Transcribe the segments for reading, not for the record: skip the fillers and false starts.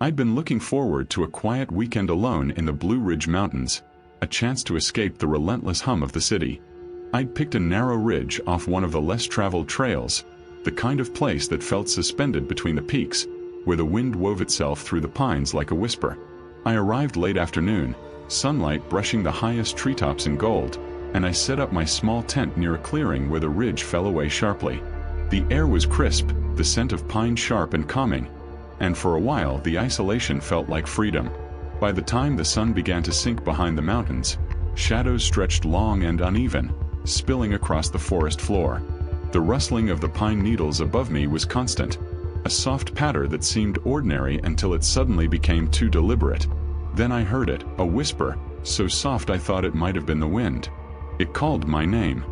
I'd been looking forward to a quiet weekend alone in the Blue Ridge Mountains, a chance to escape the relentless hum of the city. I'd picked a narrow ridge off one of the less traveled trails, the kind of place that felt suspended between the peaks, where the wind wove itself through the pines like a whisper. I arrived late afternoon, sunlight brushing the highest treetops in gold, and I set up my small tent near a clearing where the ridge fell away sharply. The air was crisp, the scent of pine sharp and calming, and for a while the isolation felt like freedom. By the time the sun began to sink behind the mountains, shadows stretched long and uneven, spilling across the forest floor. The rustling of the pine needles above me was constant, a soft patter that seemed ordinary until it suddenly became too deliberate. Then I heard it, a whisper, so soft I thought it might have been the wind. It called my name.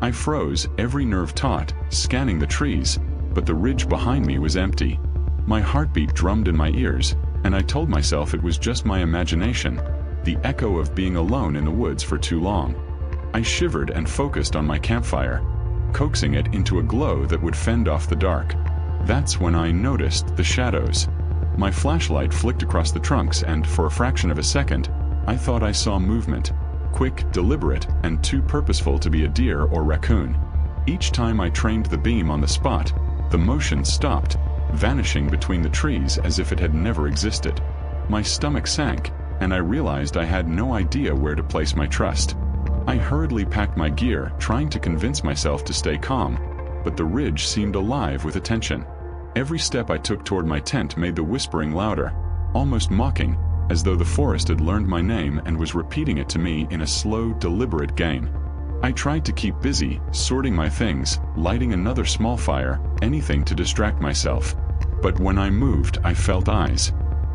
I froze, every nerve taut, scanning the trees, but the ridge behind me was empty. My heartbeat drummed in my ears, and I told myself it was just my imagination, the echo of being alone in the woods for too long. I shivered and focused on my campfire, coaxing it into a glow that would fend off the dark. That's when I noticed the shadows. My flashlight flicked across the trunks and, for a fraction of a second, I thought I saw movement, quick, deliberate, and too purposeful to be a deer or raccoon. Each time I trained the beam on the spot, the motion stopped, vanishing between the trees as if it had never existed. My stomach sank, and I realized I had no idea where to place my trust. I hurriedly packed my gear, trying to convince myself to stay calm, but the ridge seemed alive with attention. Every step I took toward my tent made the whispering louder, almost mocking, as though the forest had learned my name and was repeating it to me in a slow, deliberate game. I tried to keep busy, sorting my things, lighting another small fire, anything to distract myself. But when I moved, I felt eyes.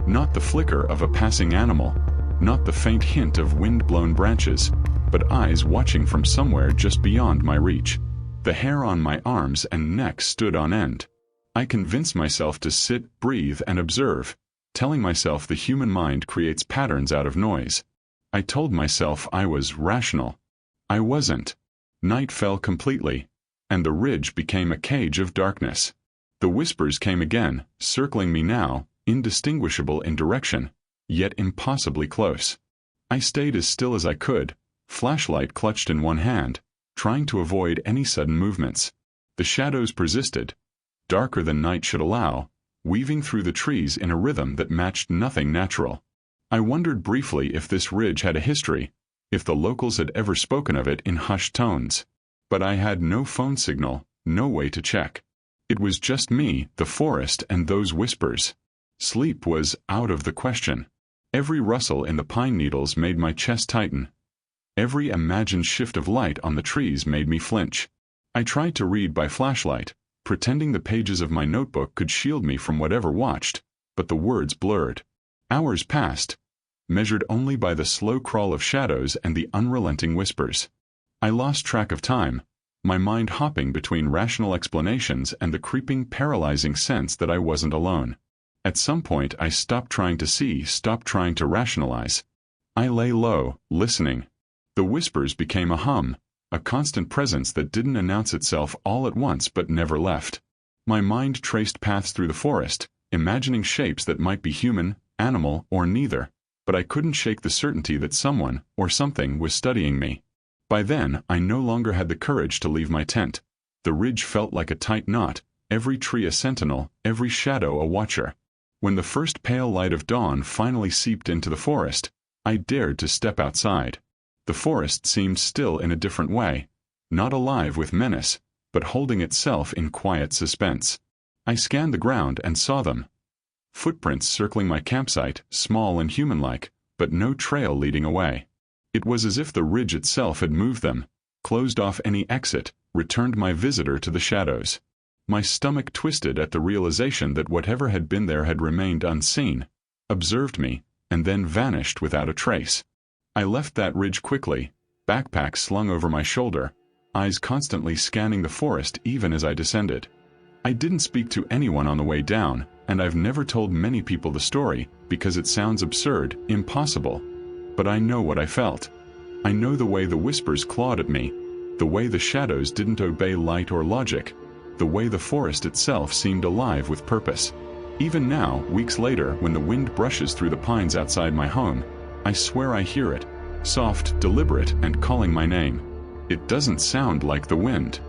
Not the flicker of a passing animal, not the faint hint of wind-blown branches, but eyes watching from somewhere just beyond my reach. The hair on my arms and neck stood on end. I convinced myself to sit, breathe, and observe, telling myself the human mind creates patterns out of noise. I told myself I was rational. I wasn't. Night fell completely, and the ridge became a cage of darkness. The whispers came again, circling me now, indistinguishable in direction, yet impossibly close. I stayed as still as I could, flashlight clutched in one hand, trying to avoid any sudden movements. The shadows persisted, darker than night should allow, weaving through the trees in a rhythm that matched nothing natural. I wondered briefly if this ridge had a history, if the locals had ever spoken of it in hushed tones. But I had no phone signal, no way to check. It was just me, the forest, and those whispers. Sleep was out of the question. Every rustle in the pine needles made my chest tighten. Every imagined shift of light on the trees made me flinch. I tried to read by flashlight, pretending the pages of my notebook could shield me from whatever watched, but the words blurred. Hours passed, measured only by the slow crawl of shadows and the unrelenting whispers. I lost track of time, my mind hopping between rational explanations and the creeping, paralyzing sense that I wasn't alone. At some point I stopped trying to see, stopped trying to rationalize. I lay low, listening. The whispers became a hum, a constant presence that didn't announce itself all at once but never left. My mind traced paths through the forest, imagining shapes that might be human, animal, or neither, but I couldn't shake the certainty that someone, or something, was studying me. By then, I no longer had the courage to leave my tent. The ridge felt like a tight knot, every tree a sentinel, every shadow a watcher. When the first pale light of dawn finally seeped into the forest, I dared to step outside. The forest seemed still in a different way, not alive with menace, but holding itself in quiet suspense. I scanned the ground and saw them. Footprints circling my campsite, small and human-like, but no trail leading away. It was as if the ridge itself had moved them, closed off any exit, returned my visitor to the shadows. My stomach twisted at the realization that whatever had been there had remained unseen, observed me, and then vanished without a trace. I left that ridge quickly, backpack slung over my shoulder, eyes constantly scanning the forest even as I descended. I didn't speak to anyone on the way down, and I've never told many people the story because it sounds absurd, impossible. But I know what I felt. I know the way the whispers clawed at me, the way the shadows didn't obey light or logic, the way the forest itself seemed alive with purpose. Even now, weeks later, when the wind brushes through the pines outside my home, I swear I hear it, soft, deliberate, and calling my name. It doesn't sound like the wind.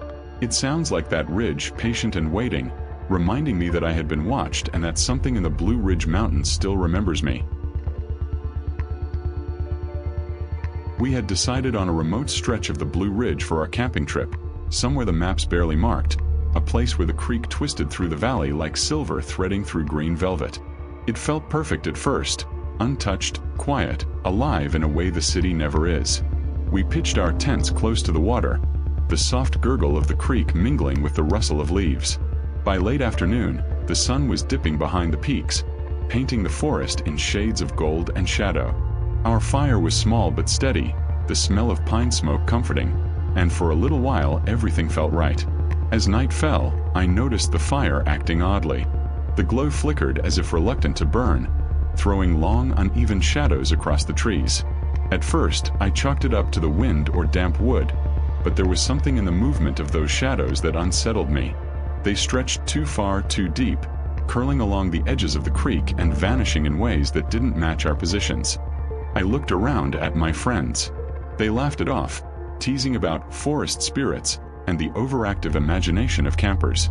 It sounds like that ridge, patient and waiting, reminding me that I had been watched and that something in the Blue Ridge Mountains still remembers me. We had decided on a remote stretch of the Blue Ridge for our camping trip, somewhere the maps barely marked, a place where the creek twisted through the valley like silver threading through green velvet. It felt perfect at first, untouched, quiet, alive in a way the city never is. We pitched our tents close to the water, the soft gurgle of the creek mingling with the rustle of leaves. By late afternoon, the sun was dipping behind the peaks, painting the forest in shades of gold and shadow. Our fire was small but steady, the smell of pine smoke comforting, and for a little while everything felt right. As night fell, I noticed the fire acting oddly. The glow flickered as if reluctant to burn, throwing long, uneven shadows across the trees. At first, I chalked it up to the wind or damp wood, but there was something in the movement of those shadows that unsettled me. They stretched too far, too deep, curling along the edges of the creek and vanishing in ways that didn't match our positions. I looked around at my friends. They laughed it off, teasing about forest spirits and the overactive imagination of campers.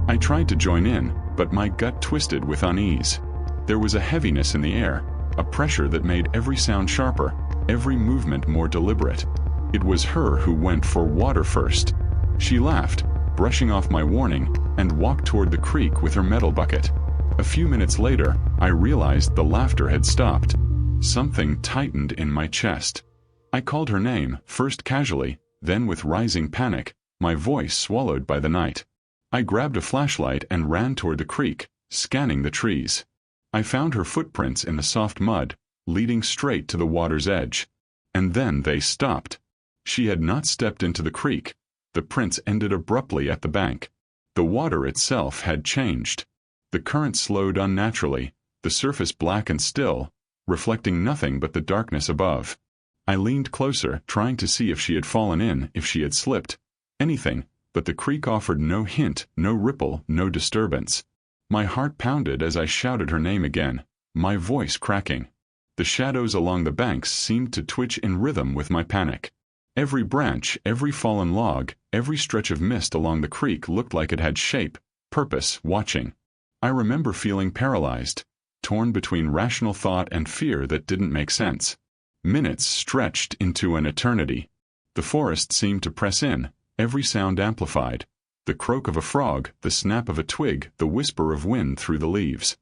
I tried to join in, but my gut twisted with unease. There was a heaviness in the air, a pressure that made every sound sharper, every movement more deliberate. It was her who went for water first. She laughed, brushing off my warning, and walked toward the creek with her metal bucket. A few minutes later, I realized the laughter had stopped. Something tightened in my chest. I called her name, first casually, then with rising panic, my voice swallowed by the night. I grabbed a flashlight and ran toward the creek, scanning the trees. I found her footprints in the soft mud, leading straight to the water's edge. And then they stopped. She had not stepped into the creek. The prints ended abruptly at the bank. The water itself had changed. The current slowed unnaturally, the surface black and still, reflecting nothing but the darkness above. I leaned closer, trying to see if she had fallen in, if she had slipped. Anything, but the creek offered no hint, no ripple, no disturbance. My heart pounded as I shouted her name again, my voice cracking. The shadows along the banks seemed to twitch in rhythm with my panic. Every branch, every fallen log, every stretch of mist along the creek looked like it had shape, purpose, watching. I remember feeling paralyzed, torn between rational thought and fear that didn't make sense. Minutes stretched into an eternity. The forest seemed to press in, every sound amplified. The croak of a frog, the snap of a twig, the whisper of wind through the leaves.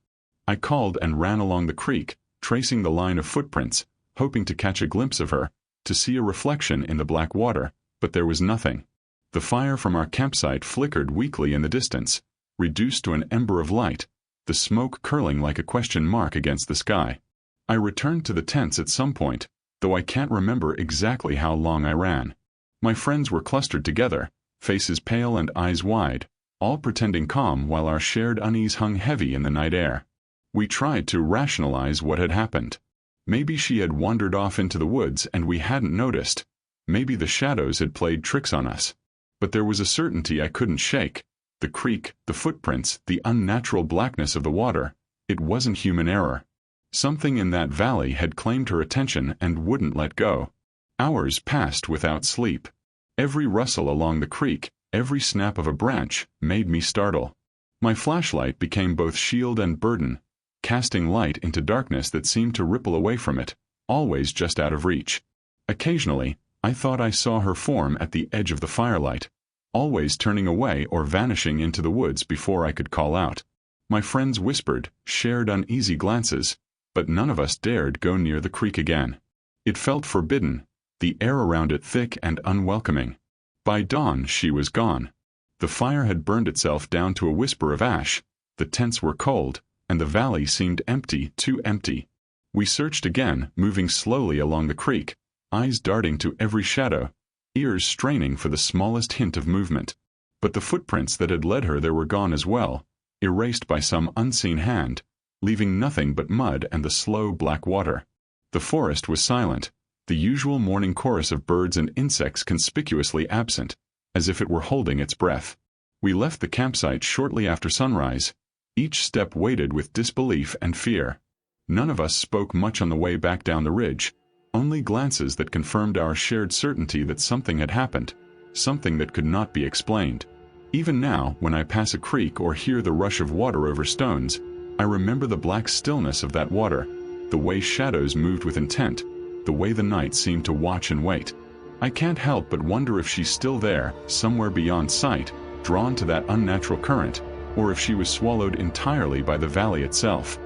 I called and ran along the creek, tracing the line of footprints, hoping to catch a glimpse of her, to see a reflection in the black water, but there was nothing. The fire from our campsite flickered weakly in the distance, reduced to an ember of light, the smoke curling like a question mark against the sky. I returned to the tents at some point, though I can't remember exactly how long I ran. My friends were clustered together, faces pale and eyes wide, all pretending calm while our shared unease hung heavy in the night air. We tried to rationalize what had happened. Maybe she had wandered off into the woods and we hadn't noticed. Maybe the shadows had played tricks on us. But there was a certainty I couldn't shake. The creek, the footprints, the unnatural blackness of the water. It wasn't human error. Something in that valley had claimed her attention and wouldn't let go. Hours passed without sleep. Every rustle along the creek, every snap of a branch, made me startle. My flashlight became both shield and burden, casting light into darkness that seemed to ripple away from it, always just out of reach. Occasionally, I thought I saw her form at the edge of the firelight, always turning away or vanishing into the woods before I could call out. My friends whispered, shared uneasy glances, but none of us dared go near the creek again. It felt forbidden, the air around it thick and unwelcoming. By dawn she was gone. The fire had burned itself down to a whisper of ash, the tents were cold, and the valley seemed empty, too empty. We searched again, moving slowly along the creek, eyes darting to every shadow, ears straining for the smallest hint of movement. But the footprints that had led her there were gone as well, erased by some unseen hand, leaving nothing but mud and the slow black water. The forest was silent, the usual morning chorus of birds and insects conspicuously absent, as if it were holding its breath. We left the campsite shortly after sunrise, Each step weighted with disbelief and fear. None of us spoke much on the way back down the ridge, only glances that confirmed our shared certainty that something had happened, something that could not be explained. Even now, when I pass a creek or hear the rush of water over stones, I remember the black stillness of that water, the way shadows moved with intent, the way the night seemed to watch and wait. I can't help but wonder if she's still there, somewhere beyond sight, drawn to that unnatural current, or if she was swallowed entirely by the valley itself.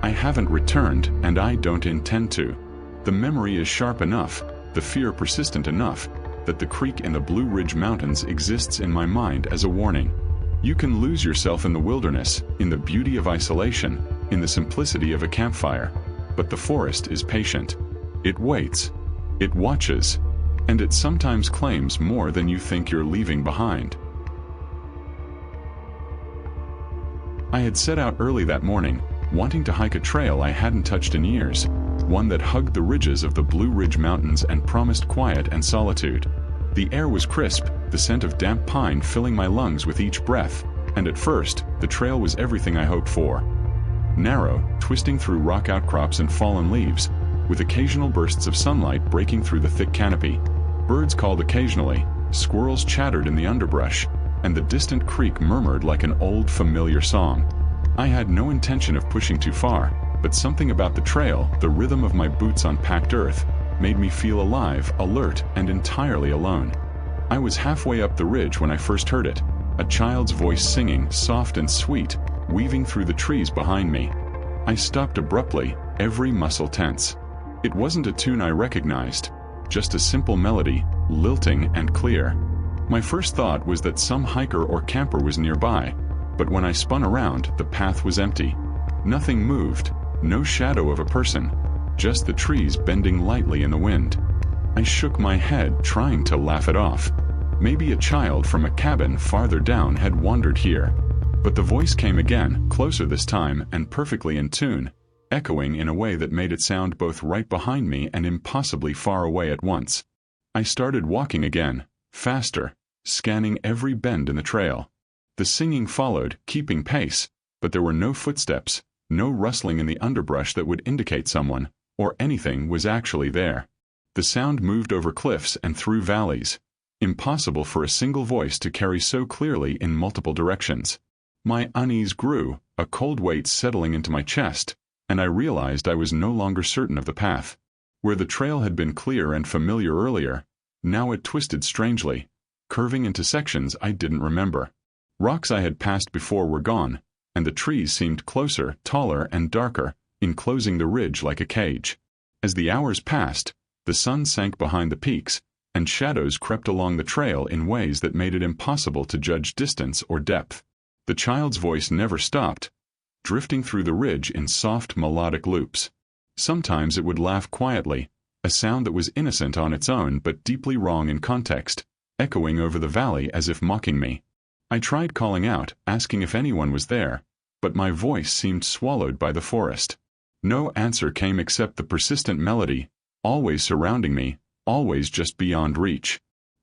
I haven't returned, and I don't intend to. The memory is sharp enough, the fear persistent enough, that the creek in the Blue Ridge Mountains exists in my mind as a warning. You can lose yourself in the wilderness, in the beauty of isolation, in the simplicity of a campfire. But the forest is patient. It waits. It watches. And it sometimes claims more than you think you're leaving behind. I had set out early that morning, wanting to hike a trail I hadn't touched in years, one that hugged the ridges of the Blue Ridge Mountains and promised quiet and solitude. The air was crisp, the scent of damp pine filling my lungs with each breath, and at first, the trail was everything I hoped for. Narrow, twisting through rock outcrops and fallen leaves, with occasional bursts of sunlight breaking through the thick canopy. Birds called occasionally, squirrels chattered in the underbrush, and the distant creek murmured like an old familiar song. I had no intention of pushing too far, but something about the trail, the rhythm of my boots on packed earth, made me feel alive, alert, and entirely alone. I was halfway up the ridge when I first heard it, a child's voice singing, soft and sweet, weaving through the trees behind me. I stopped abruptly, every muscle tense. It wasn't a tune I recognized, just a simple melody, lilting and clear. My first thought was that some hiker or camper was nearby, but when I spun around, the path was empty. Nothing moved, no shadow of a person, just the trees bending lightly in the wind. I shook my head, trying to laugh it off. Maybe a child from a cabin farther down had wandered here. But the voice came again, closer this time, and perfectly in tune, echoing in a way that made it sound both right behind me and impossibly far away at once. I started walking again, faster, scanning every bend in the trail. The singing followed, keeping pace, but there were no footsteps, no rustling in the underbrush that would indicate someone, or anything was actually there. The sound moved over cliffs and through valleys. Impossible for a single voice to carry so clearly in multiple directions. My unease grew, a cold weight settling into my chest, and I realized I was no longer certain of the path. Where the trail had been clear and familiar earlier, now it twisted strangely, curving into sections I didn't remember. Rocks I had passed before were gone, and the trees seemed closer, taller, and darker, enclosing the ridge like a cage. As the hours passed, the sun sank behind the peaks, and shadows crept along the trail in ways that made it impossible to judge distance or depth. The child's voice never stopped, drifting through the ridge in soft melodic loops. Sometimes it would laugh quietly, a sound that was innocent on its own but deeply wrong in context, echoing over the valley as if mocking me. I tried calling out, asking if anyone was there, but my voice seemed swallowed by the forest. No answer came except the persistent melody, always surrounding me, always just beyond reach.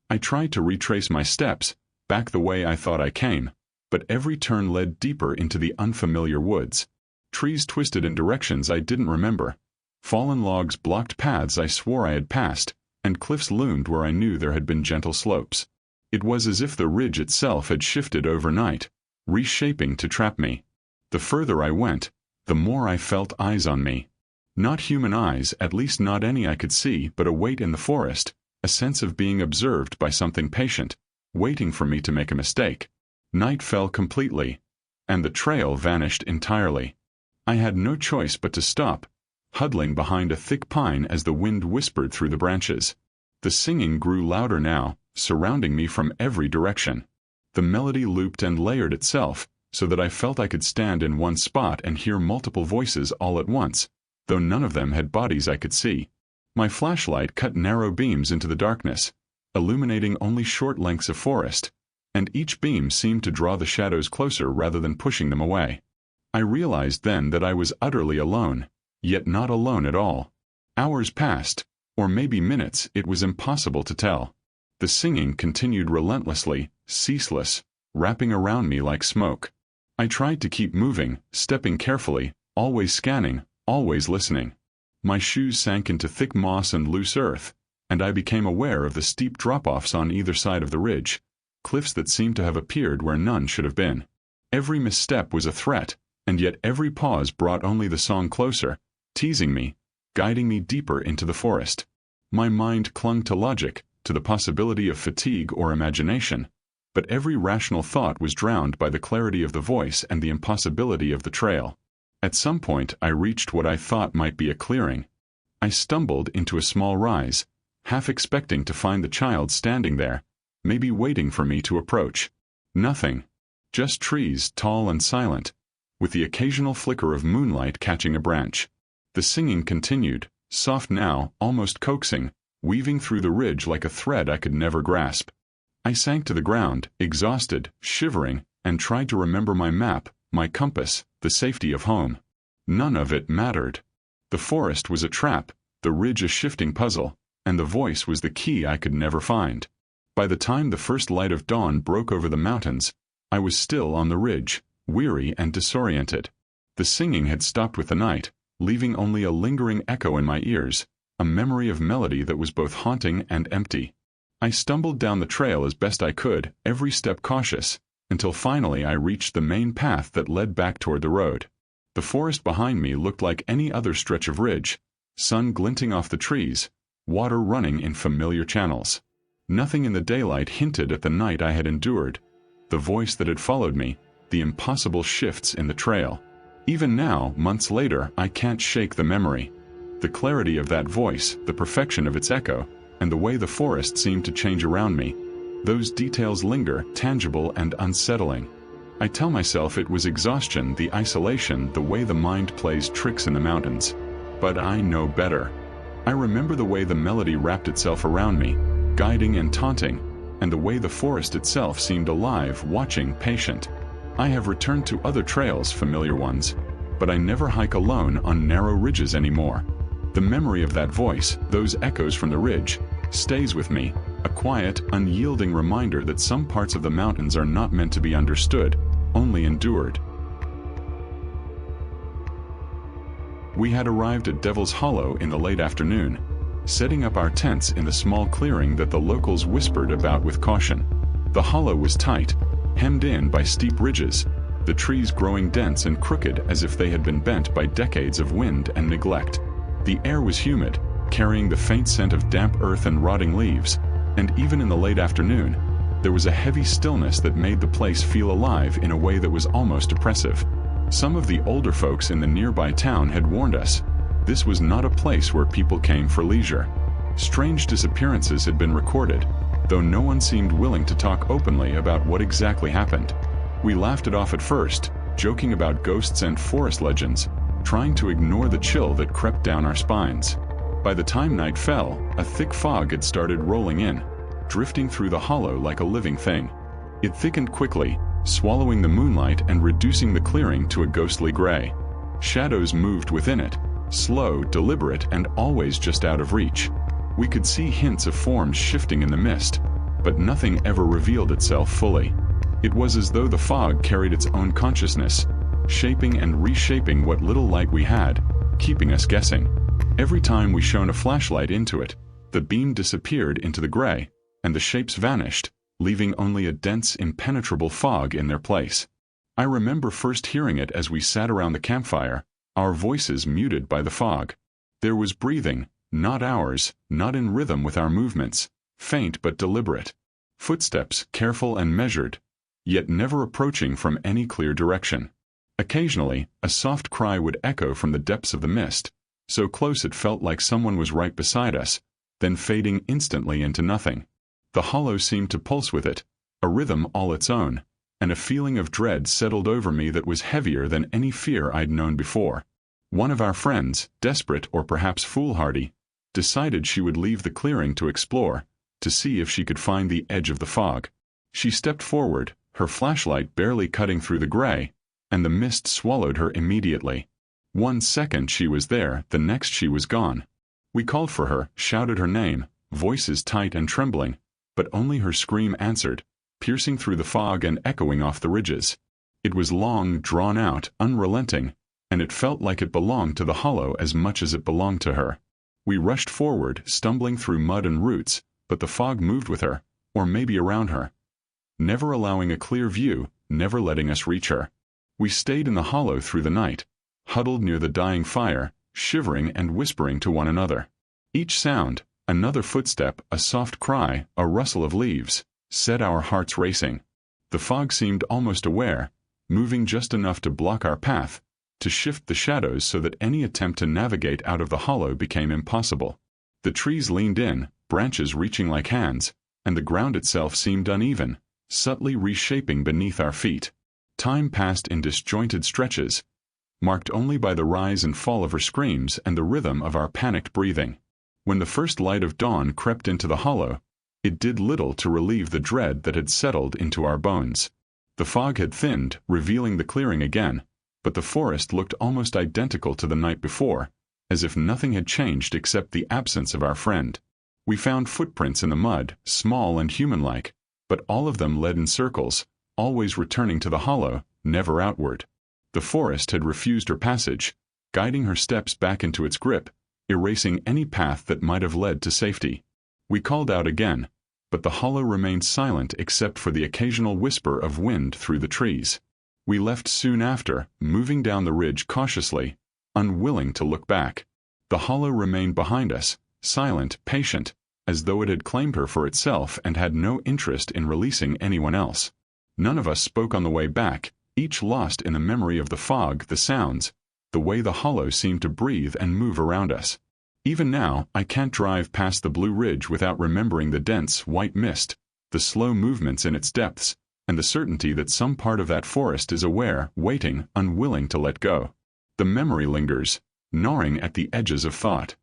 I tried to retrace my steps, back the way I thought I came, but every turn led deeper into the unfamiliar woods. Trees twisted in directions I didn't remember. Fallen logs blocked paths I swore I had passed, and cliffs loomed where I knew there had been gentle slopes. It was as if the ridge itself had shifted overnight, reshaping to trap me. The further I went, the more I felt eyes on me. Not human eyes, at least not any I could see, but a weight in the forest, a sense of being observed by something patient, waiting for me to make a mistake. Night fell completely, and the trail vanished entirely. I had no choice but to stop, huddling behind a thick pine as the wind whispered through the branches. The singing grew louder now, surrounding me from every direction. The melody looped and layered itself, so that I felt I could stand in one spot and hear multiple voices all at once, though none of them had bodies I could see. My flashlight cut narrow beams into the darkness, illuminating only short lengths of forest, and each beam seemed to draw the shadows closer rather than pushing them away. I realized then that I was utterly alone, yet not alone at all. Hours passed, or maybe minutes, it was impossible to tell. The singing continued relentlessly, ceaseless, wrapping around me like smoke. I tried to keep moving, stepping carefully, always scanning, always listening. My shoes sank into thick moss and loose earth, and I became aware of the steep drop-offs on either side of the ridge, cliffs that seemed to have appeared where none should have been. Every misstep was a threat, and yet every pause brought only the song closer, teasing me, guiding me deeper into the forest. My mind clung to logic, to the possibility of fatigue or imagination, but every rational thought was drowned by the clarity of the voice and the impossibility of the trail. At some point I reached what I thought might be a clearing. I stumbled into a small rise, half expecting to find the child standing there, maybe waiting for me to approach. Nothing. Just trees, tall and silent, with the occasional flicker of moonlight catching a branch. The singing continued, soft now, almost coaxing, weaving through the ridge like a thread I could never grasp. I sank to the ground, exhausted, shivering, and tried to remember my map, my compass, the safety of home. None of it mattered. The forest was a trap, the ridge a shifting puzzle, and the voice was the key I could never find. By the time the first light of dawn broke over the mountains, I was still on the ridge, weary and disoriented. The singing had stopped with the night, leaving only a lingering echo in my ears, a memory of melody that was both haunting and empty. I stumbled down the trail as best I could, every step cautious, until finally I reached the main path that led back toward the road. The forest behind me looked like any other stretch of ridge, sun glinting off the trees, water running in familiar channels. Nothing in the daylight hinted at the night I had endured, the voice that had followed me, the impossible shifts in the trail. Even now, months later, I can't shake the memory. The clarity of that voice, the perfection of its echo, and the way the forest seemed to change around me. Those details linger, tangible and unsettling. I tell myself it was exhaustion, the isolation, the way the mind plays tricks in the mountains. But I know better. I remember the way the melody wrapped itself around me, guiding and taunting, and the way the forest itself seemed alive, watching, patient. I have returned to other trails, familiar ones, but I never hike alone on narrow ridges anymore. The memory of that voice, those echoes from the ridge, stays with me, a quiet, unyielding reminder that some parts of the mountains are not meant to be understood, only endured. We had arrived at Devil's Hollow in the late afternoon, setting up our tents in the small clearing that the locals whispered about with caution. The hollow was tight, hemmed in by steep ridges, the trees growing dense and crooked as if they had been bent by decades of wind and neglect. The air was humid, carrying the faint scent of damp earth and rotting leaves, and even in the late afternoon, there was a heavy stillness that made the place feel alive in a way that was almost oppressive. Some of the older folks in the nearby town had warned us. This was not a place where people came for leisure. Strange disappearances had been recorded, though no one seemed willing to talk openly about what exactly happened. We laughed it off at first, joking about ghosts and forest legends, trying to ignore the chill that crept down our spines. By the time night fell, a thick fog had started rolling in, drifting through the hollow like a living thing. It thickened quickly, swallowing the moonlight and reducing the clearing to a ghostly gray. Shadows moved within it, slow, deliberate, and always just out of reach. We could see hints of forms shifting in the mist, but nothing ever revealed itself fully. It was as though the fog carried its own consciousness, shaping and reshaping what little light we had, keeping us guessing. Every time we shone a flashlight into it, the beam disappeared into the gray, and the shapes vanished, leaving only a dense, impenetrable fog in their place. I remember first hearing it as we sat around the campfire, our voices muted by the fog. There was breathing, not ours, not in rhythm with our movements, faint but deliberate. Footsteps, careful and measured, yet never approaching from any clear direction. Occasionally, a soft cry would echo from the depths of the mist, so close it felt like someone was right beside us, then fading instantly into nothing. The hollow seemed to pulse with it, a rhythm all its own, and a feeling of dread settled over me that was heavier than any fear I'd known before. One of our friends, desperate or perhaps foolhardy, decided she would leave the clearing to explore, to see if she could find the edge of the fog. She stepped forward, her flashlight barely cutting through the gray, and the mist swallowed her immediately. 1 second she was there, the next she was gone. We called for her, shouted her name, voices tight and trembling, but only her scream answered, piercing through the fog and echoing off the ridges. It was long, drawn out, unrelenting, and it felt like it belonged to the hollow as much as it belonged to her. We rushed forward, stumbling through mud and roots, but the fog moved with her, or maybe around her, never allowing a clear view, never letting us reach her. We stayed in the hollow through the night, huddled near the dying fire, shivering and whispering to one another. Each sound, another footstep, a soft cry, a rustle of leaves, set our hearts racing. The fog seemed almost aware, moving just enough to block our path, to shift the shadows so that any attempt to navigate out of the hollow became impossible. The trees leaned in, branches reaching like hands, and the ground itself seemed uneven, subtly reshaping beneath our feet. Time passed in disjointed stretches, marked only by the rise and fall of her screams and the rhythm of our panicked breathing. When the first light of dawn crept into the hollow, it did little to relieve the dread that had settled into our bones. The fog had thinned, revealing the clearing again, but the forest looked almost identical to the night before, as if nothing had changed except the absence of our friend. We found footprints in the mud, small and human-like, but all of them led in circles, always returning to the hollow, never outward. The forest had refused her passage, guiding her steps back into its grip, erasing any path that might have led to safety. We called out again, but the hollow remained silent except for the occasional whisper of wind through the trees. We left soon after, moving down the ridge cautiously, unwilling to look back. The hollow remained behind us, silent, patient, as though it had claimed her for itself and had no interest in releasing anyone else. None of us spoke on the way back, each lost in the memory of the fog, the sounds, the way the hollow seemed to breathe and move around us. Even now, I can't drive past the Blue Ridge without remembering the dense, white mist, the slow movements in its depths, and the certainty that some part of that forest is aware, waiting, unwilling to let go. The memory lingers, gnawing at the edges of thought.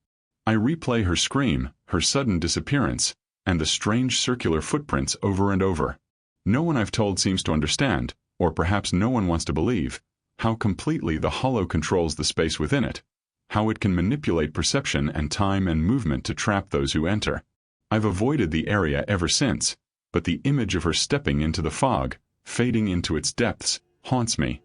I replay her scream, her sudden disappearance, and the strange circular footprints over and over. No one I've told seems to understand, or perhaps no one wants to believe, how completely the hollow controls the space within it, how it can manipulate perception and time and movement to trap those who enter. I've avoided the area ever since, but the image of her stepping into the fog, fading into its depths, haunts me.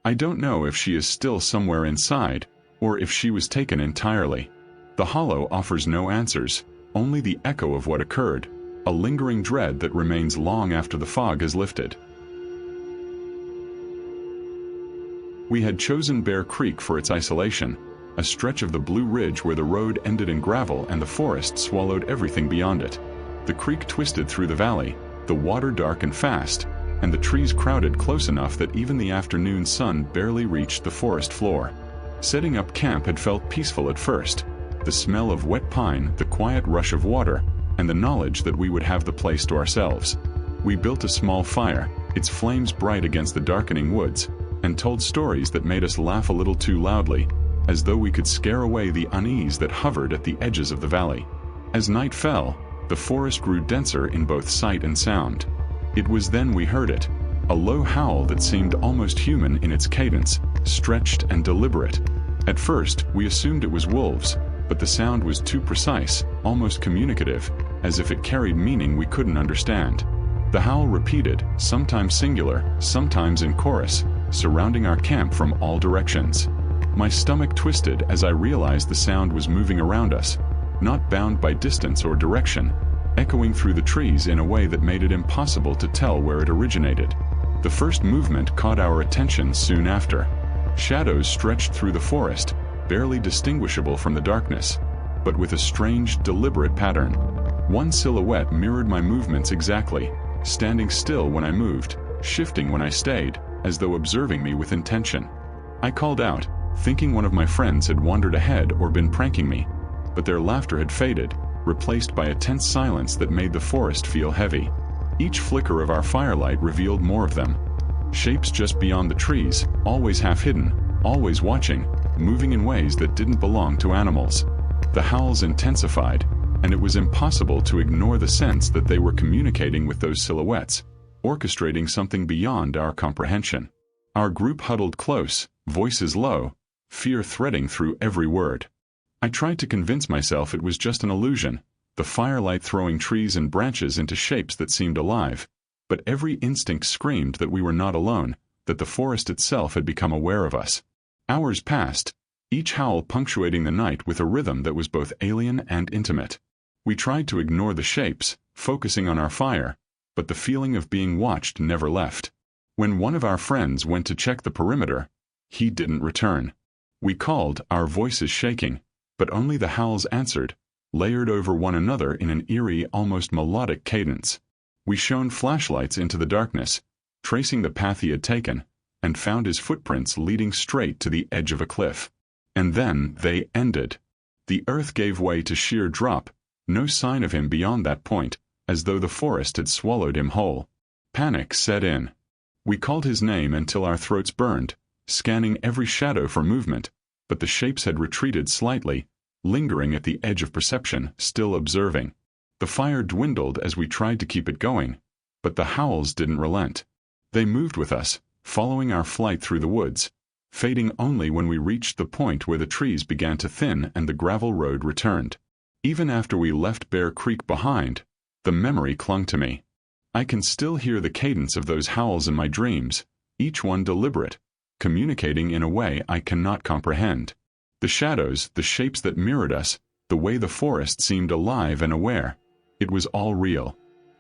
I don't know if she is still somewhere inside, or if she was taken entirely. The hollow offers no answers, only the echo of what occurred, a lingering dread that remains long after the fog has lifted. We had chosen Bear Creek for its isolation, a stretch of the Blue Ridge where the road ended in gravel and the forest swallowed everything beyond it. The creek twisted through the valley, the water dark and fast, and the trees crowded close enough that even the afternoon sun barely reached the forest floor. Setting up camp had felt peaceful at first, the smell of wet pine, the quiet rush of water, and the knowledge that we would have the place to ourselves. We built a small fire, its flames bright against the darkening woods, and told stories that made us laugh a little too loudly, as though we could scare away the unease that hovered at the edges of the valley. As night fell, the forest grew denser in both sight and sound. It was then we heard it, a low howl that seemed almost human in its cadence, stretched and deliberate. At first, we assumed it was wolves, but the sound was too precise, almost communicative, as if it carried meaning we couldn't understand. The howl repeated, sometimes singular, sometimes in chorus, surrounding our camp from all directions. My stomach twisted as I realized the sound was moving around us, not bound by distance or direction, echoing through the trees in a way that made it impossible to tell where it originated. The first movement caught our attention soon after. Shadows stretched through the forest, barely distinguishable from the darkness, but with a strange, deliberate pattern. One silhouette mirrored my movements exactly, standing still when I moved, shifting when I stayed, as though observing me with intention. I called out, thinking one of my friends had wandered ahead or been pranking me, but their laughter had faded, replaced by a tense silence that made the forest feel heavy. Each flicker of our firelight revealed more of them. Shapes just beyond the trees, always half hidden, always watching, moving in ways that didn't belong to animals. The howls intensified, and it was impossible to ignore the sense that they were communicating with those silhouettes, orchestrating something beyond our comprehension. Our group huddled close, voices low, fear threading through every word. I tried to convince myself it was just an illusion, the firelight throwing trees and branches into shapes that seemed alive, but every instinct screamed that we were not alone, that the forest itself had become aware of us. Hours passed, each howl punctuating the night with a rhythm that was both alien and intimate. We tried to ignore the shapes, focusing on our fire, but the feeling of being watched never left. When one of our friends went to check the perimeter, he didn't return. We called, our voices shaking, but only the howls answered, layered over one another in an eerie, almost melodic cadence. We shone flashlights into the darkness, tracing the path he had taken, and found his footprints leading straight to the edge of a cliff. And then they ended. The earth gave way to sheer drop, no sign of him beyond that point, as though the forest had swallowed him whole. Panic set in. We called his name until our throats burned, scanning every shadow for movement, but the shapes had retreated slightly, lingering at the edge of perception, still observing. The fire dwindled as we tried to keep it going, but the howls didn't relent. They moved with us, following our flight through the woods, fading only when we reached the point where the trees began to thin and the gravel road returned. Even after we left Bear Creek behind, the memory clung to me. I can still hear the cadence of those howls in my dreams, each one deliberate, communicating in a way I cannot comprehend. The shadows, the shapes that mirrored us, the way the forest seemed alive and aware, it was all real.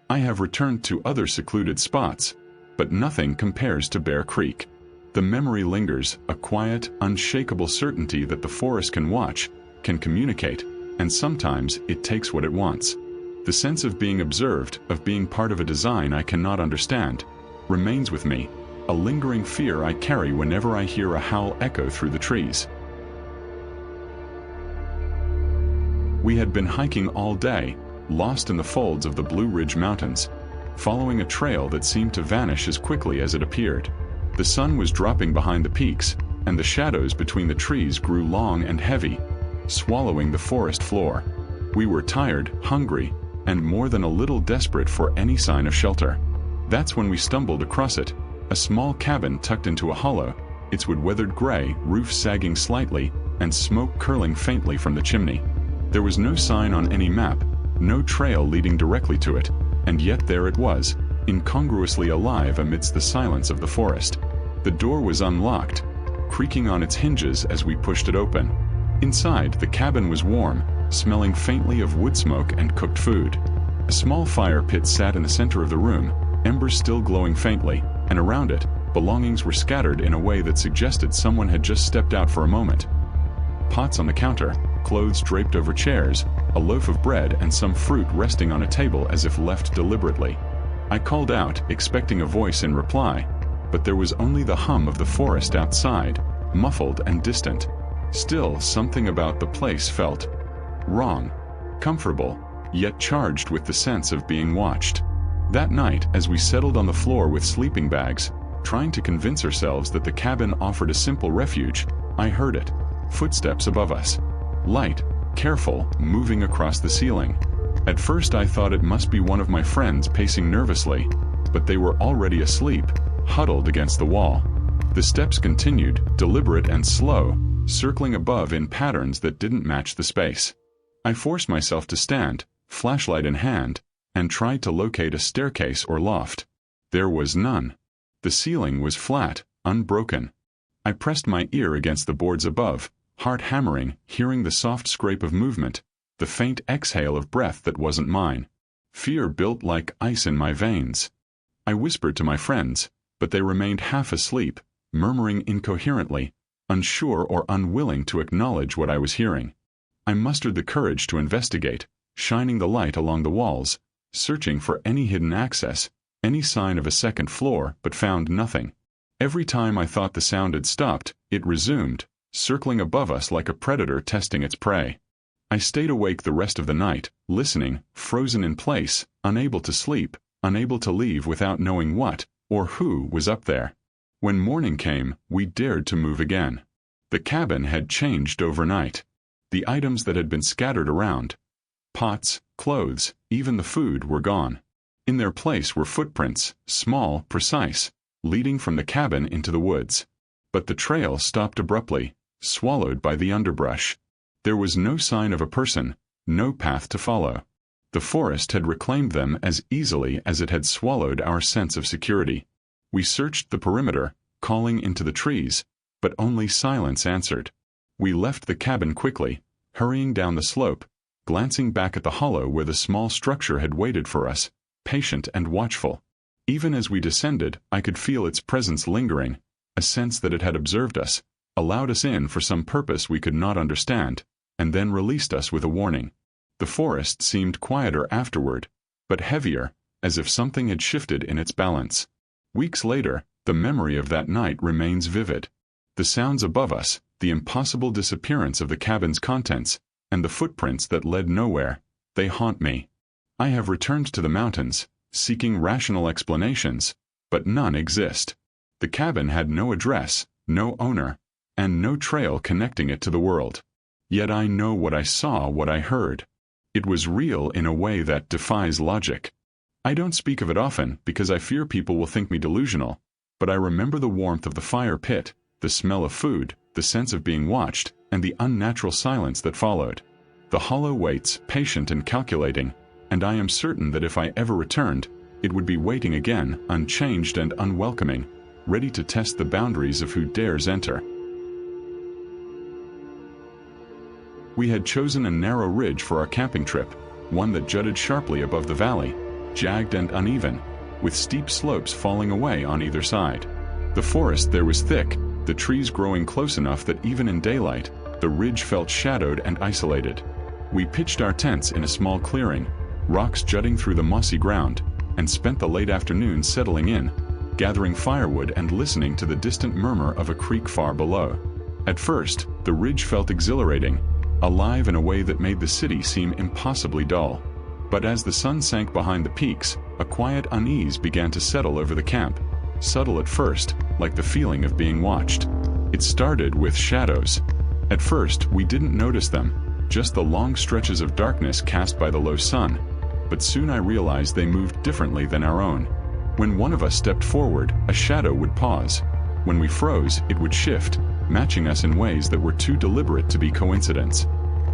I have returned to other secluded spots, but nothing compares to Bear Creek. The memory lingers, a quiet, unshakable certainty that the forest can watch, can communicate, and sometimes it takes what it wants. The sense of being observed, of being part of a design I cannot understand, remains with me, a lingering fear I carry whenever I hear a howl echo through the trees. We had been hiking all day, lost in the folds of the Blue Ridge Mountains, following a trail that seemed to vanish as quickly as it appeared. The sun was dropping behind the peaks, and the shadows between the trees grew long and heavy, swallowing the forest floor. We were tired, hungry, and more than a little desperate for any sign of shelter. That's when we stumbled across it, a small cabin tucked into a hollow, its wood-weathered gray roof sagging slightly, and smoke curling faintly from the chimney. There was no sign on any map, no trail leading directly to it, and yet there it was, incongruously alive amidst the silence of the forest. The door was unlocked, creaking on its hinges as we pushed it open. Inside, the cabin was warm, smelling faintly of wood smoke and cooked food. A small fire pit sat in the center of the room, embers still glowing faintly, and around it, belongings were scattered in a way that suggested someone had just stepped out for a moment. Pots on the counter, clothes draped over chairs, a loaf of bread and some fruit resting on a table as if left deliberately. I called out, expecting a voice in reply, but there was only the hum of the forest outside, muffled and distant. Still, something about the place felt wrong, comfortable, yet charged with the sense of being watched. That night, as we settled on the floor with sleeping bags, trying to convince ourselves that the cabin offered a simple refuge, I heard it. Footsteps above us. Light, careful, moving across the ceiling. At first I thought it must be one of my friends pacing nervously, but they were already asleep, huddled against the wall. The steps continued, deliberate and slow, circling above in patterns that didn't match the space. I forced myself to stand, flashlight in hand, and tried to locate a staircase or loft. There was none. The ceiling was flat, unbroken. I pressed my ear against the boards above, heart hammering, hearing the soft scrape of movement, the faint exhale of breath that wasn't mine. Fear built like ice in my veins. I whispered to my friends, but they remained half asleep, murmuring incoherently, unsure or unwilling to acknowledge what I was hearing. I mustered the courage to investigate, shining the light along the walls, searching for any hidden access, any sign of a second floor, but found nothing. Every time I thought the sound had stopped, it resumed, circling above us like a predator testing its prey. I stayed awake the rest of the night, listening, frozen in place, unable to sleep, unable to leave without knowing what, or who, was up there. When morning came, we dared to move again. The cabin had changed overnight. The items that had been scattered around, pots, clothes, even the food, were gone. In their place were footprints, small, precise, leading from the cabin into the woods. But the trail stopped abruptly, swallowed by the underbrush. There was no sign of a person, no path to follow. The forest had reclaimed them as easily as it had swallowed our sense of security. We searched the perimeter, calling into the trees, but only silence answered. We left the cabin quickly, hurrying down the slope, glancing back at the hollow where the small structure had waited for us, patient and watchful. Even as we descended, I could feel its presence lingering, a sense that it had observed us, allowed us in for some purpose we could not understand, and then released us with a warning. The forest seemed quieter afterward, but heavier, as if something had shifted in its balance. Weeks later, the memory of that night remains vivid. The sounds above us, the impossible disappearance of the cabin's contents, and the footprints that led nowhere, they haunt me. I have returned to the mountains, seeking rational explanations, but none exist. The cabin had no address, no owner, and no trail connecting it to the world. Yet I know what I saw, what I heard. It was real in a way that defies logic. I don't speak of it often because I fear people will think me delusional, but I remember the warmth of the fire pit, the smell of food, the sense of being watched, and the unnatural silence that followed. The hollow waits, patient and calculating, and I am certain that if I ever returned, it would be waiting again, unchanged and unwelcoming, ready to test the boundaries of who dares enter. We had chosen a narrow ridge for our camping trip, one that jutted sharply above the valley, jagged and uneven, with steep slopes falling away on either side. The forest there was thick, the trees growing close enough that even in daylight, the ridge felt shadowed and isolated. We pitched our tents in a small clearing, rocks jutting through the mossy ground, and spent the late afternoon settling in, gathering firewood and listening to the distant murmur of a creek far below. At first, the ridge felt exhilarating, alive in a way that made the city seem impossibly dull. But as the sun sank behind the peaks, a quiet unease began to settle over the camp, subtle at first, like the feeling of being watched. It started with shadows. At first, we didn't notice them, just the long stretches of darkness cast by the low sun, but soon I realized they moved differently than our own. When one of us stepped forward, a shadow would pause. When we froze, it would shift, matching us in ways that were too deliberate to be coincidence.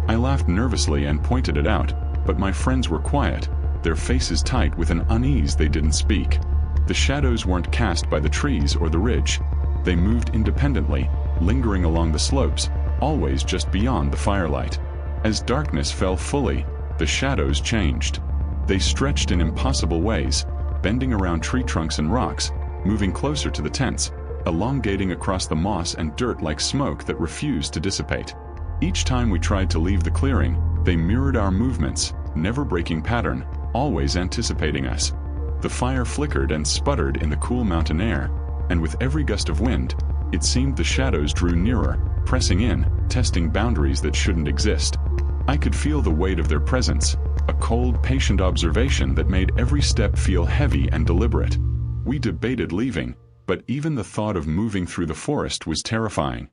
I laughed nervously and pointed it out, but my friends were quiet, their faces tight with an unease they didn't speak. The shadows weren't cast by the trees or the ridge. They moved independently, lingering along the slopes, always just beyond the firelight. As darkness fell fully, the shadows changed. They stretched in impossible ways, bending around tree trunks and rocks, moving closer to the tents, elongating across the moss and dirt like smoke that refused to dissipate. Each time we tried to leave the clearing, they mirrored our movements, never breaking pattern, always anticipating us. The fire flickered and sputtered in the cool mountain air, and with every gust of wind, it seemed the shadows drew nearer, pressing in, testing boundaries that shouldn't exist. I could feel the weight of their presence, a cold, patient observation that made every step feel heavy and deliberate. We debated leaving, but even the thought of moving through the forest was terrifying.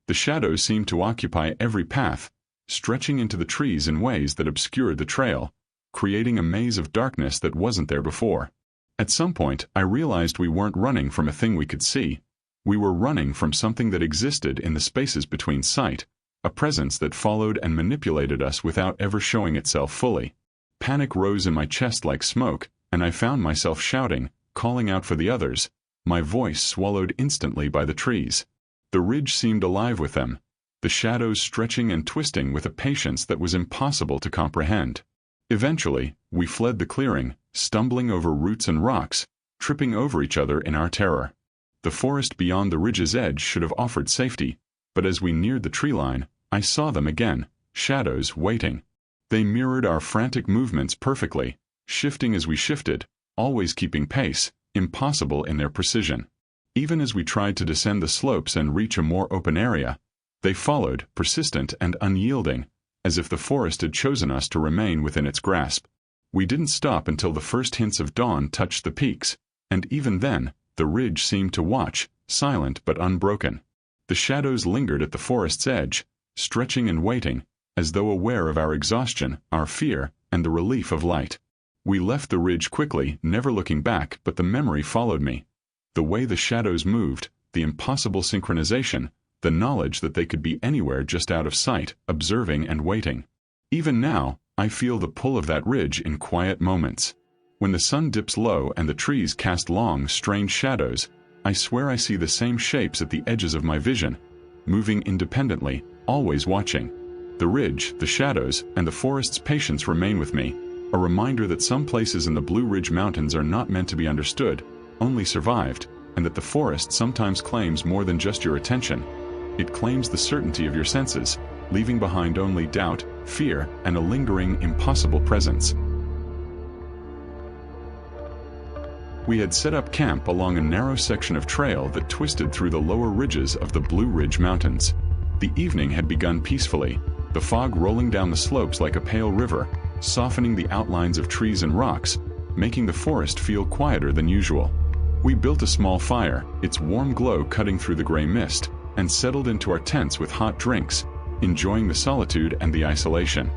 The shadows seemed to occupy every path, stretching into the trees in ways that obscured the trail, creating a maze of darkness that wasn't there before. At some point, I realized we weren't running from a thing we could see. We were running from something that existed in the spaces between sight, a presence that followed and manipulated us without ever showing itself fully. Panic rose in my chest like smoke, and I found myself shouting, calling out for the others, my voice swallowed instantly by the trees. The ridge seemed alive with them, the shadows stretching and twisting with a patience that was impossible to comprehend. Eventually, we fled the clearing, stumbling over roots and rocks, tripping over each other in our terror. The forest beyond the ridge's edge should have offered safety, but as we neared the tree line, I saw them again, shadows waiting. They mirrored our frantic movements perfectly, shifting as we shifted, always keeping pace, impossible in their precision. Even as we tried to descend the slopes and reach a more open area, they followed, persistent and unyielding, as if the forest had chosen us to remain within its grasp. We didn't stop until the first hints of dawn touched the peaks, and even then, the ridge seemed to watch, silent but unbroken. The shadows lingered at the forest's edge, stretching and waiting, as though aware of our exhaustion, our fear, and the relief of light. We left the ridge quickly, never looking back, but the memory followed me. The way the shadows moved, the impossible synchronization, the knowledge that they could be anywhere just out of sight, observing and waiting. Even now, I feel the pull of that ridge in quiet moments. When the sun dips low and the trees cast long, strange shadows, I swear I see the same shapes at the edges of my vision, moving independently, always watching. The ridge, the shadows, and the forest's patience remain with me, a reminder that some places in the Blue Ridge Mountains are not meant to be understood, only survived, and that the forest sometimes claims more than just your attention. It claims the certainty of your senses, leaving behind only doubt, fear, and a lingering, impossible presence. We had set up camp along a narrow section of trail that twisted through the lower ridges of the Blue Ridge Mountains. The evening had begun peacefully, the fog rolling down the slopes like a pale river, softening the outlines of trees and rocks, making the forest feel quieter than usual. We built a small fire, its warm glow cutting through the gray mist, and settled into our tents with hot drinks, enjoying the solitude and the isolation.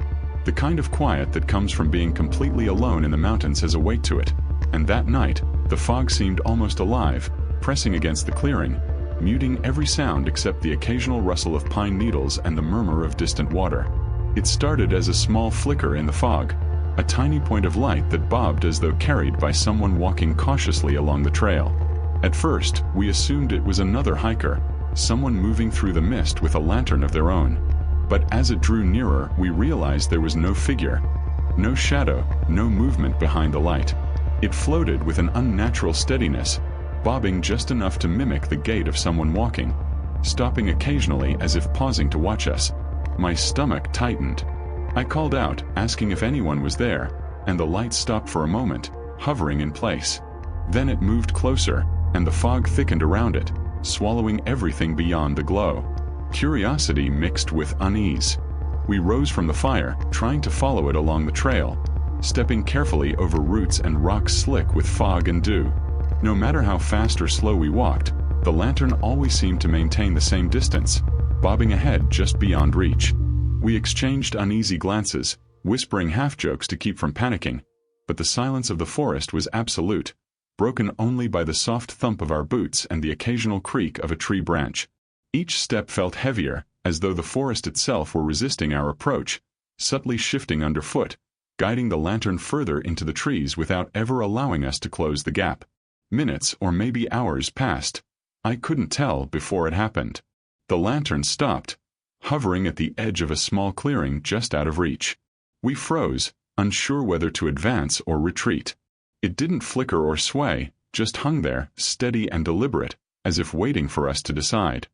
The kind of quiet that comes from being completely alone in the mountains has a weight to it, and that night, the fog seemed almost alive, pressing against the clearing, muting every sound except the occasional rustle of pine needles and the murmur of distant water. It started as a small flicker in the fog, a tiny point of light that bobbed as though carried by someone walking cautiously along the trail. At first, we assumed it was another hiker, someone moving through the mist with a lantern of their own. But as it drew nearer, we realized there was no figure, no shadow, no movement behind the light. It floated with an unnatural steadiness, bobbing just enough to mimic the gait of someone walking, stopping occasionally as if pausing to watch us. My stomach tightened. I called out, asking if anyone was there, and the light stopped for a moment, hovering in place. Then it moved closer, and the fog thickened around it, swallowing everything beyond the glow. Curiosity mixed with unease. We rose from the fire, trying to follow it along the trail, stepping carefully over roots and rocks slick with fog and dew. No matter how fast or slow we walked, the lantern always seemed to maintain the same distance, bobbing ahead just beyond reach. We exchanged uneasy glances, whispering half-jokes to keep from panicking, but the silence of the forest was absolute, broken only by the soft thump of our boots and the occasional creak of a tree branch. Each step felt heavier, as though the forest itself were resisting our approach, subtly shifting underfoot, guiding the lantern further into the trees without ever allowing us to close the gap. Minutes or maybe hours passed. I couldn't tell before it happened. The lantern stopped, hovering at the edge of a small clearing just out of reach. We froze, unsure whether to advance or retreat. It didn't flicker or sway, just hung there, steady and deliberate, as if waiting for us to decide.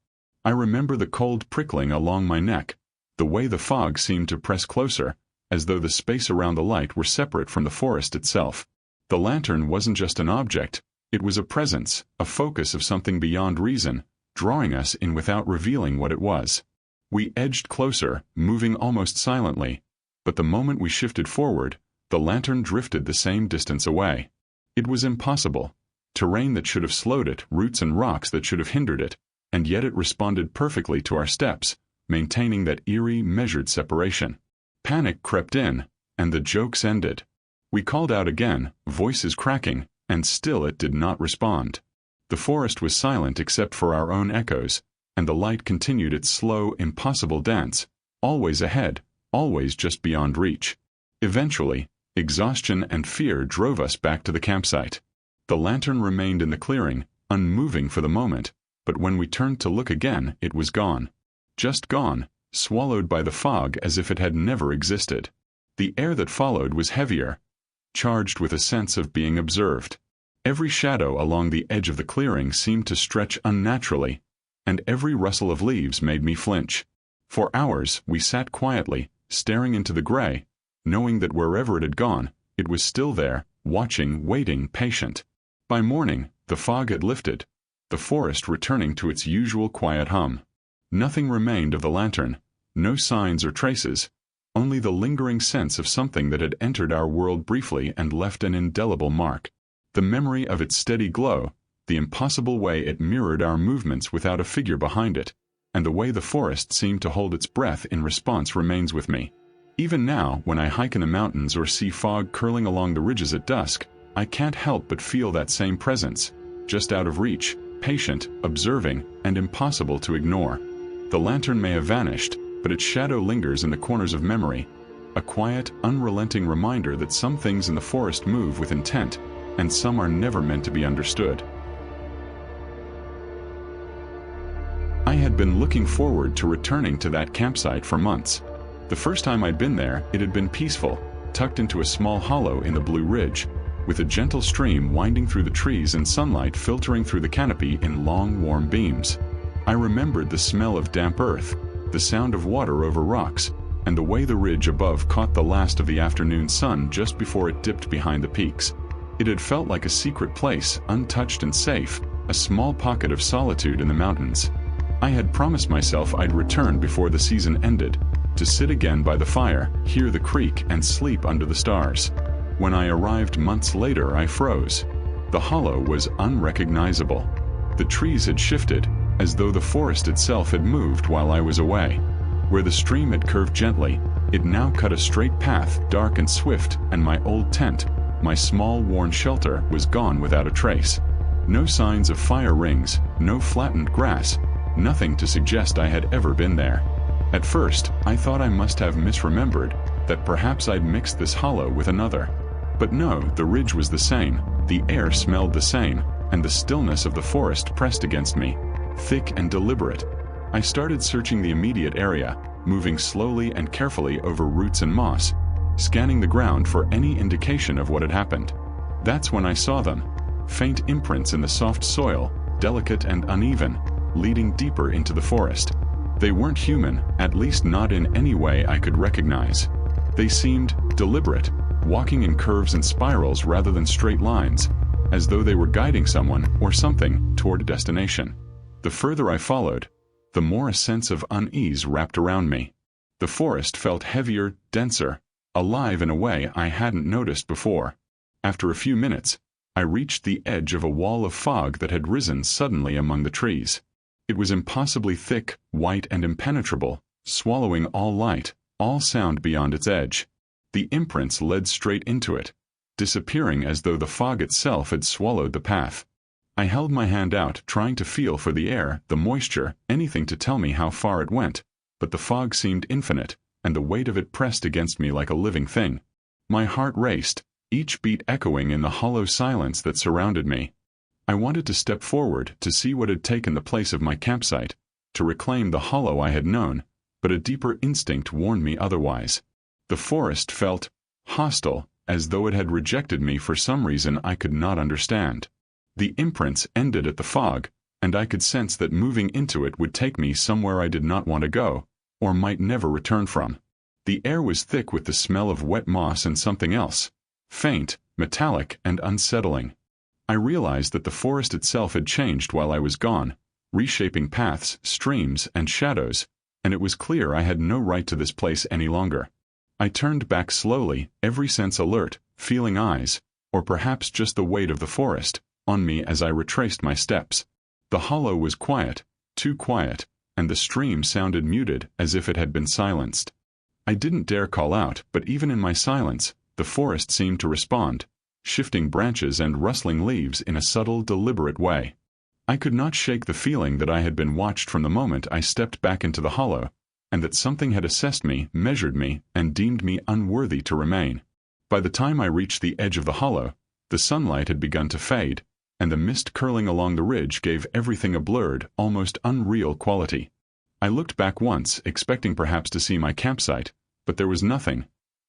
I remember the cold prickling along my neck, the way the fog seemed to press closer, as though the space around the light were separate from the forest itself. The lantern wasn't just an object, it was a presence, a focus of something beyond reason, drawing us in without revealing what it was. We edged closer, moving almost silently, but the moment we shifted forward, the lantern drifted the same distance away. It was impossible. Terrain that should have slowed it, roots and rocks that should have hindered it, and yet it responded perfectly to our steps, maintaining that eerie, measured separation. Panic crept in, and the jokes ended. We called out again, voices cracking, and still it did not respond. The forest was silent except for our own echoes, and the light continued its slow, impossible dance, always ahead, always just beyond reach. Eventually, exhaustion and fear drove us back to the campsite. The lantern remained in the clearing, unmoving for the moment, but when we turned to look again, it was gone. Just gone, swallowed by the fog as if it had never existed. The air that followed was heavier, charged with a sense of being observed. Every shadow along the edge of the clearing seemed to stretch unnaturally, and every rustle of leaves made me flinch. For hours, we sat quietly, staring into the gray, knowing that wherever it had gone, it was still there, watching, waiting, patient. By morning, the fog had lifted, the forest returning to its usual quiet hum. Nothing remained of the lantern, no signs or traces, only the lingering sense of something that had entered our world briefly and left an indelible mark. The memory of its steady glow, the impossible way it mirrored our movements without a figure behind it, and the way the forest seemed to hold its breath in response remains with me. Even now, when I hike in the mountains or see fog curling along the ridges at dusk, I can't help but feel that same presence, just out of reach, patient, observing, and impossible to ignore. The lantern may have vanished, but its shadow lingers in the corners of memory, a quiet, unrelenting reminder that some things in the forest move with intent, and some are never meant to be understood. I had been looking forward to returning to that campsite for months. The first time I'd been there, it had been peaceful, tucked into a small hollow in the Blue Ridge, with a gentle stream winding through the trees and sunlight filtering through the canopy in long, warm beams. I remembered the smell of damp earth, the sound of water over rocks, and the way the ridge above caught the last of the afternoon sun just before it dipped behind the peaks. It had felt like a secret place, untouched and safe, a small pocket of solitude in the mountains. I had promised myself I'd return before the season ended, to sit again by the fire, hear the creek, and sleep under the stars. When I arrived months later, I froze. The hollow was unrecognizable. The trees had shifted, as though the forest itself had moved while I was away. Where the stream had curved gently, it now cut a straight path, dark and swift, and my old tent, my small worn shelter, was gone without a trace. No signs of fire rings, no flattened grass, nothing to suggest I had ever been there. At first, I thought I must have misremembered, that perhaps I'd mixed this hollow with another. But no, the ridge was the same, the air smelled the same, and the stillness of the forest pressed against me, thick and deliberate. I started searching the immediate area, moving slowly and carefully over roots and moss, scanning the ground for any indication of what had happened. That's when I saw them. Faint imprints in the soft soil, delicate and uneven, leading deeper into the forest. They weren't human, at least not in any way I could recognize. They seemed deliberate, walking in curves and spirals rather than straight lines, as though they were guiding someone or something toward a destination. The further I followed, the more a sense of unease wrapped around me. The forest felt heavier, denser, alive in a way I hadn't noticed before. After a few minutes, I reached the edge of a wall of fog that had risen suddenly among the trees. It was impossibly thick, white and impenetrable, swallowing all light, all sound beyond its edge. The imprints led straight into it, disappearing as though the fog itself had swallowed the path. I held my hand out, trying to feel for the air, the moisture, anything to tell me how far it went, but the fog seemed infinite, and the weight of it pressed against me like a living thing. My heart raced, each beat echoing in the hollow silence that surrounded me. I wanted to step forward to see what had taken the place of my campsite, to reclaim the hollow I had known, but a deeper instinct warned me otherwise. The forest felt hostile, as though it had rejected me for some reason I could not understand. The imprints ended at the fog, and I could sense that moving into it would take me somewhere I did not want to go, or might never return from. The air was thick with the smell of wet moss and something else, faint, metallic, and unsettling. I realized that the forest itself had changed while I was gone, reshaping paths, streams, and shadows, and it was clear I had no right to this place any longer. I turned back slowly, every sense alert, feeling eyes, or perhaps just the weight of the forest, on me as I retraced my steps. The hollow was quiet, too quiet, and the stream sounded muted, as if it had been silenced. I didn't dare call out, but even in my silence, the forest seemed to respond, shifting branches and rustling leaves in a subtle, deliberate way. I could not shake the feeling that I had been watched from the moment I stepped back into the hollow, and that something had assessed me, measured me, and deemed me unworthy to remain. By the time I reached the edge of the hollow, the sunlight had begun to fade, and the mist curling along the ridge gave everything a blurred, almost unreal quality. I looked back once, expecting perhaps to see my campsite, but there was nothing.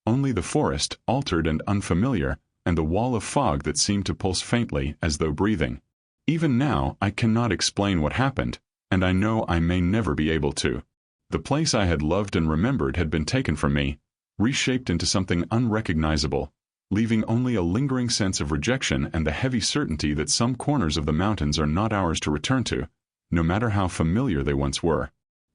Only the forest, altered and unfamiliar, and the wall of fog that seemed to pulse faintly, as though breathing. Even now, I cannot explain what happened, and I know I may never be able to. The place I had loved and remembered had been taken from me, reshaped into something unrecognizable, leaving only a lingering sense of rejection and the heavy certainty that some corners of the mountains are not ours to return to, no matter how familiar they once were.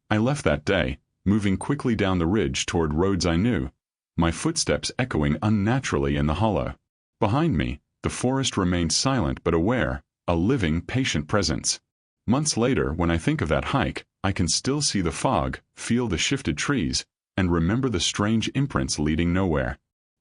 I left that day, moving quickly down the ridge toward roads I knew, my footsteps echoing unnaturally in the hollow. Behind me, the forest remained silent but aware, a living, patient presence. Months later, when I think of that hike, I can still see the fog, feel the shifted trees, and remember the strange imprints leading nowhere.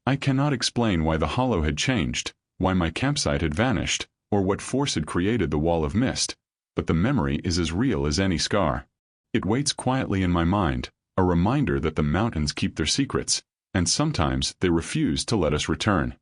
I cannot explain why the hollow had changed, why my campsite had vanished, or what force had created the wall of mist, but the memory is as real as any scar. It waits quietly in my mind, a reminder that the mountains keep their secrets, and sometimes they refuse to let us return.